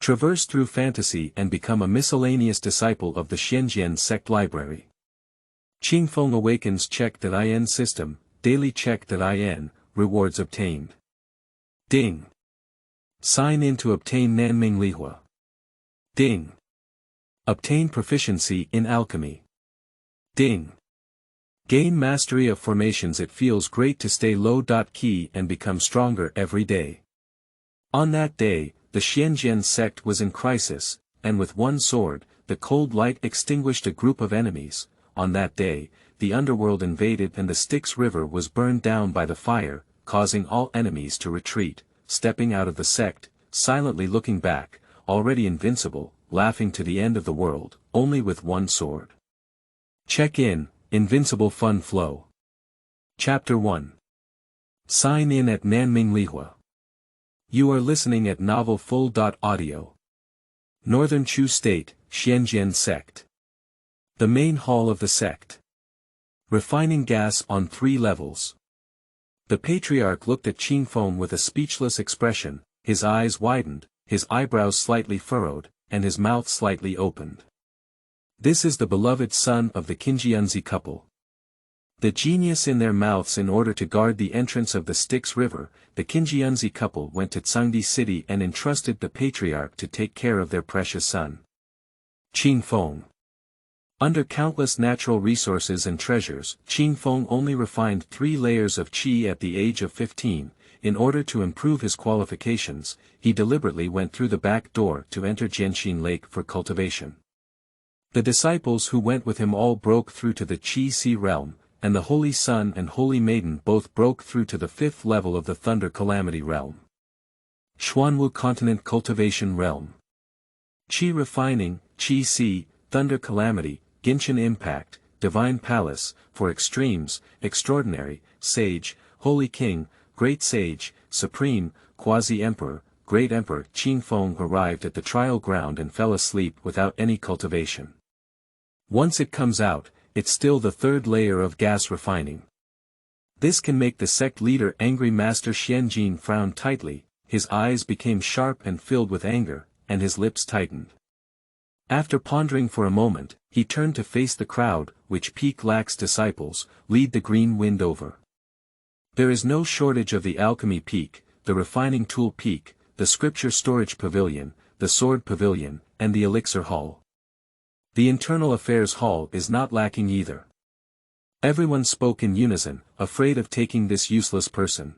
Traverse through fantasy and become a miscellaneous disciple of the Xuanjian Sect Library. Qingfeng Awakens check.in system, daily check.in, rewards obtained. Ding. Sign in to obtain Nanming Lihuo. Ding. Obtain proficiency in alchemy. Ding. Gain mastery of formations. It feels great to stay low. Key and become stronger every day. On that day, the Xuanjian sect was in crisis, and with one sword, the cold light extinguished a group of enemies. On that day, the underworld invaded and the Styx River was burned down by the fire, causing all enemies to retreat, stepping out of the sect, silently looking back, already invincible, laughing to the end of the world, only with one sword. Check in, Invincible Fun Flow. Chapter 1. Sign in at Nanming Lihuo. You are listening at Novel Full. Audio. Northern Chu State, Xuanjian Sect. The main hall of the sect. Refining gas on 3 levels. The patriarch looked at Qingfeng with a speechless expression, his eyes widened, his eyebrows slightly furrowed, and his mouth slightly opened. This is the beloved son of the Xuanjian couple. The genius in their mouths. In order to guard the entrance of the Styx River, the Xuanjian city went to Tsangdi city and entrusted the patriarch to take care of their precious son. Qingfeng. Under countless natural resources and treasures, Qingfeng only refined 3 layers of qi at the age of 15. In order to improve his qualifications, he deliberately went through the back door to enter Jianxin Lake for cultivation. The disciples who went with him all broke through to the Qi Si realm, and the Holy Son and Holy Maiden both broke through to the 5th level of the Thunder Calamity realm. Xuanhuan Continent Cultivation realm. Qi Refining, Qi Si, Thunder Calamity, Genshin Impact, Divine Palace, for Extremes, Extraordinary, Sage, Holy King, Great Sage, Supreme, Quasi-Emperor, Great Emperor. Qingfeng arrived at the trial ground and fell asleep without any cultivation. Once it comes out, it's still the 3rd layer of gas refining. This can make the sect leader angry. Master Xuanjin frowned tightly, his eyes became sharp and filled with anger, and his lips tightened. After pondering for a moment, he turned to face the crowd. Which peak lacks disciples? Lead the green wind over. There is no shortage of the alchemy peak, the refining tool peak, the scripture storage pavilion, the sword pavilion, and the elixir hall. The internal affairs hall is not lacking either. Everyone spoke in unison, afraid of taking this useless person.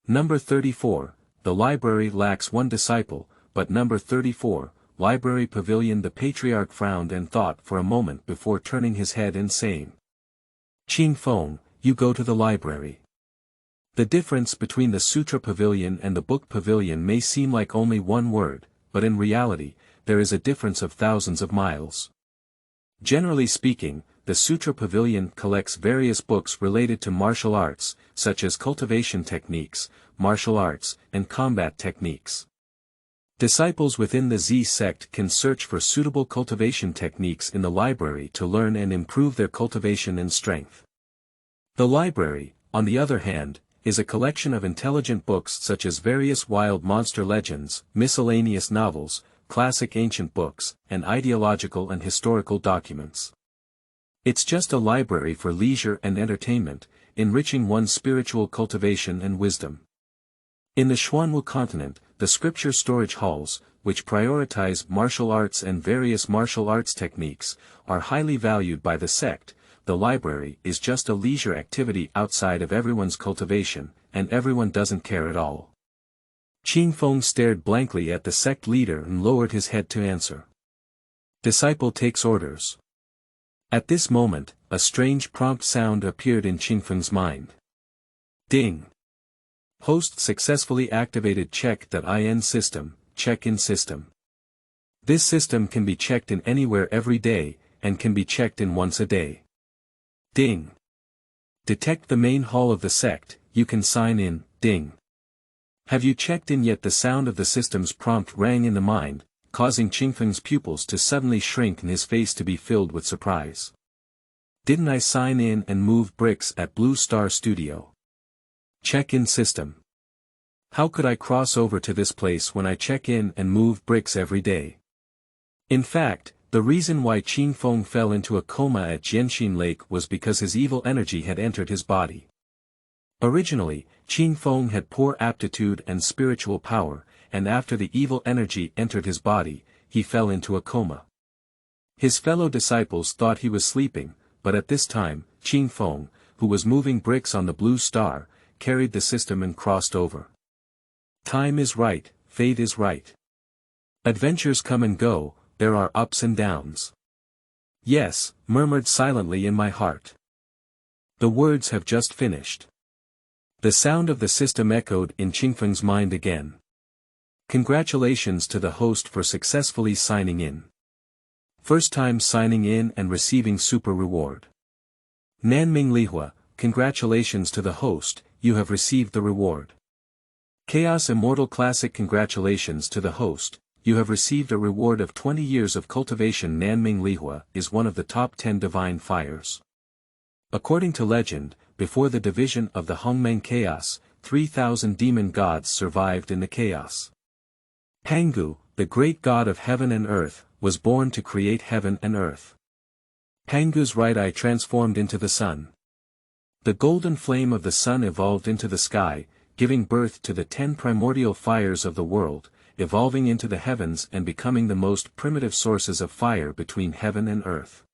Number 34, the library lacks 1 disciple, but number 34, library pavilion. The patriarch frowned and thought for a moment before turning his head and saying, Qingfeng, you go to the library. The difference between the sutra pavilion and the book pavilion may seem like only 1 word, but in reality, there is a difference of thousands of miles. Generally speaking, the Sutra Pavilion collects various books related to martial arts, such as cultivation techniques, martial arts, and combat techniques. Disciples within the Z sect can search for suitable cultivation techniques in the library to learn and improve their cultivation and strength. The library, on the other hand, is a collection of intelligent books such as various wild monster legends, miscellaneous novels, classic ancient books, and ideological and historical documents. It's just a library for leisure and entertainment, enriching one's spiritual cultivation and wisdom. In the Xuanhuan continent, the scripture storage halls, which prioritize martial arts and various martial arts techniques, are highly valued by the sect. The library is just a leisure activity outside of everyone's cultivation, and everyone doesn't care at all. Qingfeng stared blankly at the sect leader and lowered his head to answer. Disciple takes orders. At this moment, a strange prompt sound appeared in Qingfeng's mind. Ding! Host successfully activated check.in system, check-in system. This system can be checked in anywhere every day, and can be checked in once a day. Ding! Detect the main hall of the sect, you can sign in. Ding! Have you checked in yet? The sound of the system's prompt rang in the mind, causing Qingfeng's pupils to suddenly shrink and his face to be filled with surprise. Didn't I sign in and move bricks at Blue Star Studio? Check-in system. How could I cross over to this place when I check in and move bricks every day? In fact, the reason why Qingfeng fell into a coma at Jianxin Lake was because his evil energy had entered his body. Originally, Qingfeng had poor aptitude and spiritual power, and after the evil energy entered his body, he fell into a coma. His fellow disciples thought he was sleeping, but at this time, Qingfeng, who was moving bricks on the blue star, carried the system and crossed over. Time is right, fate is right. Adventures come and go, there are ups and downs. Yes, murmured silently in my heart. The words have just finished. The sound of the system echoed in Qingfeng's mind again. Congratulations to the host for successfully signing in. First time signing in and receiving super reward. Nanming Lihuo, congratulations to the host, you have received the reward. Chaos Immortal Classic, congratulations to the host, you have received a reward of 20 years of cultivation. Nanming Lihuo is one of the top 10 divine fires. According to legend, before the division of the Hongmeng Chaos, 3,000 demon gods survived in the chaos. Pangu, the great god of heaven and earth, was born to create heaven and earth. Pangu's right eye transformed into the sun. The golden flame of the sun evolved into the sky, giving birth to the 10 primordial fires of the world, evolving into the heavens and becoming the most primitive sources of fire between heaven and earth.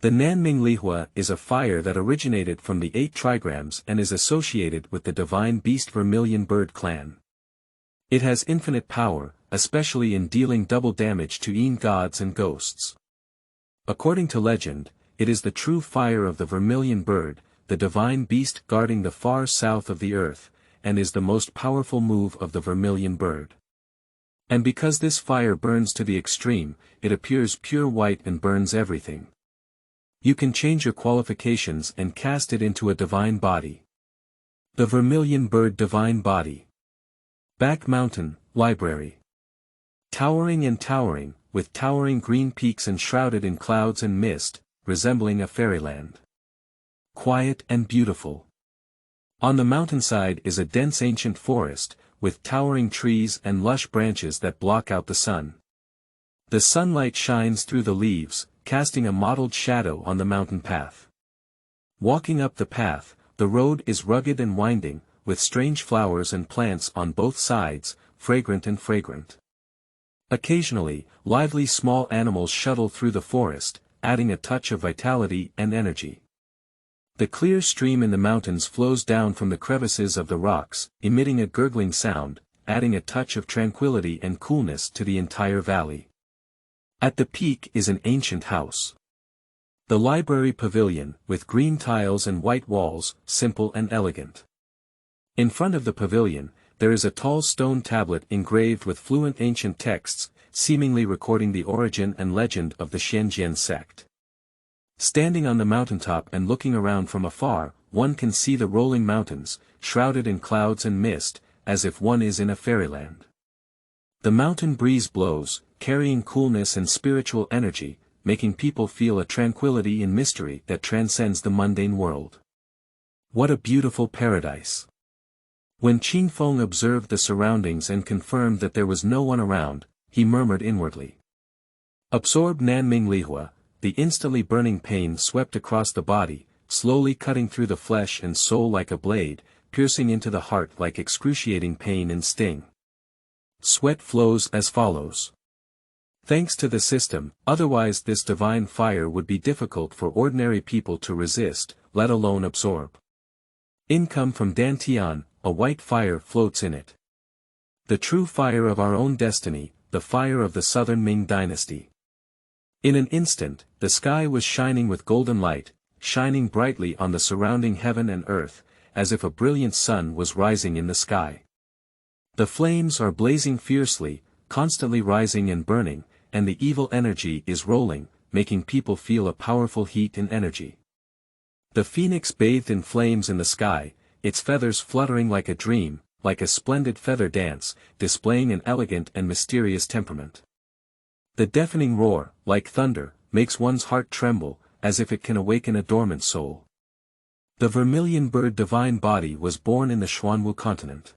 The Nanming Lihuo is a fire that originated from the 8 trigrams and is associated with the divine beast Vermilion Bird clan. It has infinite power, especially in dealing double damage to Yin gods and ghosts. According to legend, it is the true fire of the Vermilion Bird, the divine beast guarding the far south of the earth, and is the most powerful move of the Vermilion Bird. And because this fire burns to the extreme, it appears pure white and burns everything. You can change your qualifications and cast it into a divine body. The Vermilion Bird Divine Body. Back Mountain, Library. Towering and towering, with towering green peaks enshrouded in clouds and mist, resembling a fairyland. Quiet and beautiful. On the mountainside is a dense ancient forest, with towering trees and lush branches that block out the sun. The sunlight shines through the leaves, casting a mottled shadow on the mountain path. Walking up the path, the road is rugged and winding, with strange flowers and plants on both sides, fragrant and fragrant. Occasionally, lively small animals shuttle through the forest, adding a touch of vitality and energy. The clear stream in the mountains flows down from the crevices of the rocks, emitting a gurgling sound, adding a touch of tranquility and coolness to the entire valley. At the peak is an ancient house. The library pavilion, with green tiles and white walls, simple and elegant. In front of the pavilion, there is a tall stone tablet engraved with fluent ancient texts, seemingly recording the origin and legend of the Xuanjian Sect. Standing on the mountaintop and looking around from afar, one can see the rolling mountains, shrouded in clouds and mist, as if one is in a fairyland. The mountain breeze blows, carrying coolness and spiritual energy, making people feel a tranquility and mystery that transcends the mundane world. What a beautiful paradise! When Qingfeng observed the surroundings and confirmed that there was no one around, he murmured inwardly. Absorbed Nanming Lihuo, the instantly burning pain swept across the body, slowly cutting through the flesh and soul like a blade, piercing into the heart like excruciating pain and sting. Sweat flows as follows. Thanks to the system, otherwise this divine fire would be difficult for ordinary people to resist, let alone absorb. Income from Dantian, a white fire floats in it. The true fire of our own destiny, the fire of the southern Ming dynasty. In an instant, the sky was shining with golden light, shining brightly on the surrounding heaven and earth, as if a brilliant sun was rising in the sky. The flames are blazing fiercely, constantly rising and burning, and the evil energy is rolling, making people feel a powerful heat and energy. The phoenix bathed in flames in the sky, its feathers fluttering like a dream, like a splendid feather dance, displaying an elegant and mysterious temperament. The deafening roar, like thunder, makes one's heart tremble, as if it can awaken a dormant soul. The Vermilion Bird Divine Body was born in the Xuanhuan continent.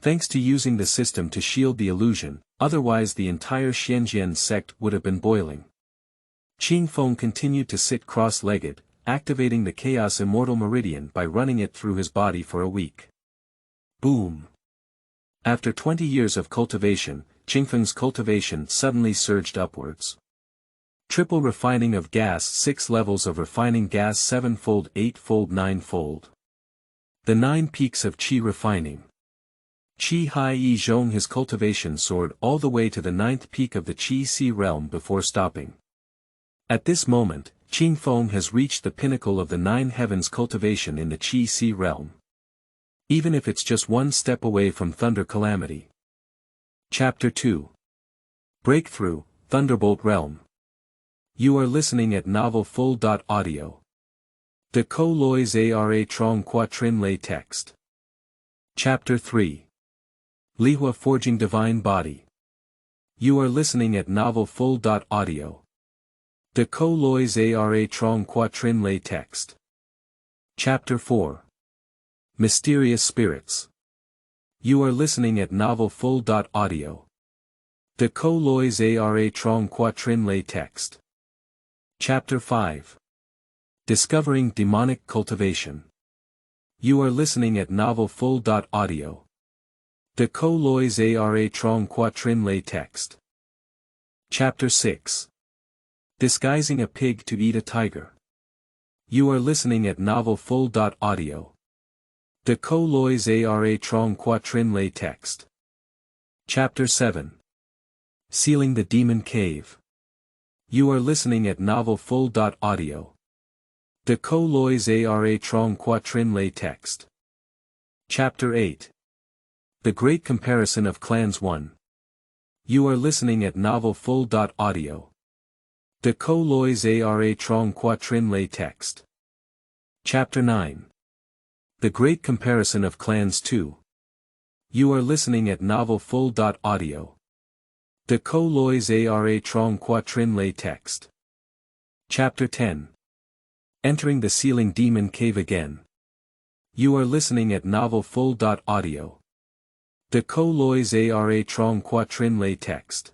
Thanks to using the system to shield the illusion, otherwise the entire Xuanjian sect would have been boiling. Qingfeng continued to sit cross-legged, activating the Chaos Immortal Meridian by running it through his body for a week. Boom! After 20 years of cultivation, Qingfeng's cultivation suddenly surged upwards. Triple refining of gas, 6 levels of refining gas, 7-fold, 8-fold, 9-fold. The 9 peaks of qi refining. Qi Hai Yi Zhong. His cultivation soared all the way to the 9th peak of the Qi Si realm before stopping. At this moment, Qingfeng has reached the pinnacle of the 9 heavens cultivation in the Qi Si realm. Even if it's just one step away from Thunder Calamity. Chapter 2. Breakthrough, Thunderbolt Realm. You are listening at Novel Full. Audio. De Co Lois Ara Trong Quatrin Lay Text. Chapter 3. Lihuo Forging Divine Body. You are listening at Novel Full. Audio. De Co Lois Ara Trong Quatrin Lay Text. Chapter 4. Mysterious Spirits. You are listening at Novel Full. Audio. De Co Lois Ara Trong Quatrin Lay Text. Chapter 5. Discovering Demonic Cultivation. You are listening at Novel Full. Audio. De Co Lois Ara Trong Quatrin Lay Text. Chapter 6. Disguising a Pig to Eat a Tiger. You are listening at Novel Full. Audio. De Co Lois Ara Trong Quatrin Lay Text. Chapter 7. Sealing the Demon Cave. You are listening at Novel Full. Audio. De Co Lois Ara Trong Quatrin Lay Text. Chapter 8. The Great Comparison of Clans 1. You are listening at Novel Full. Audio. De Co Lois Ara Trong Quatrin Lay Text. Chapter 9. The Great Comparison of Clans 2. You are listening at Novel Full. Audio. De Co Lois Ara Trong Quatrin Lay Text. Chapter 10. Entering the Sealing Demon Cave Again. You are listening at Novel Full. Audio. De Co Lois Ara Trong Quatrin Lay Text.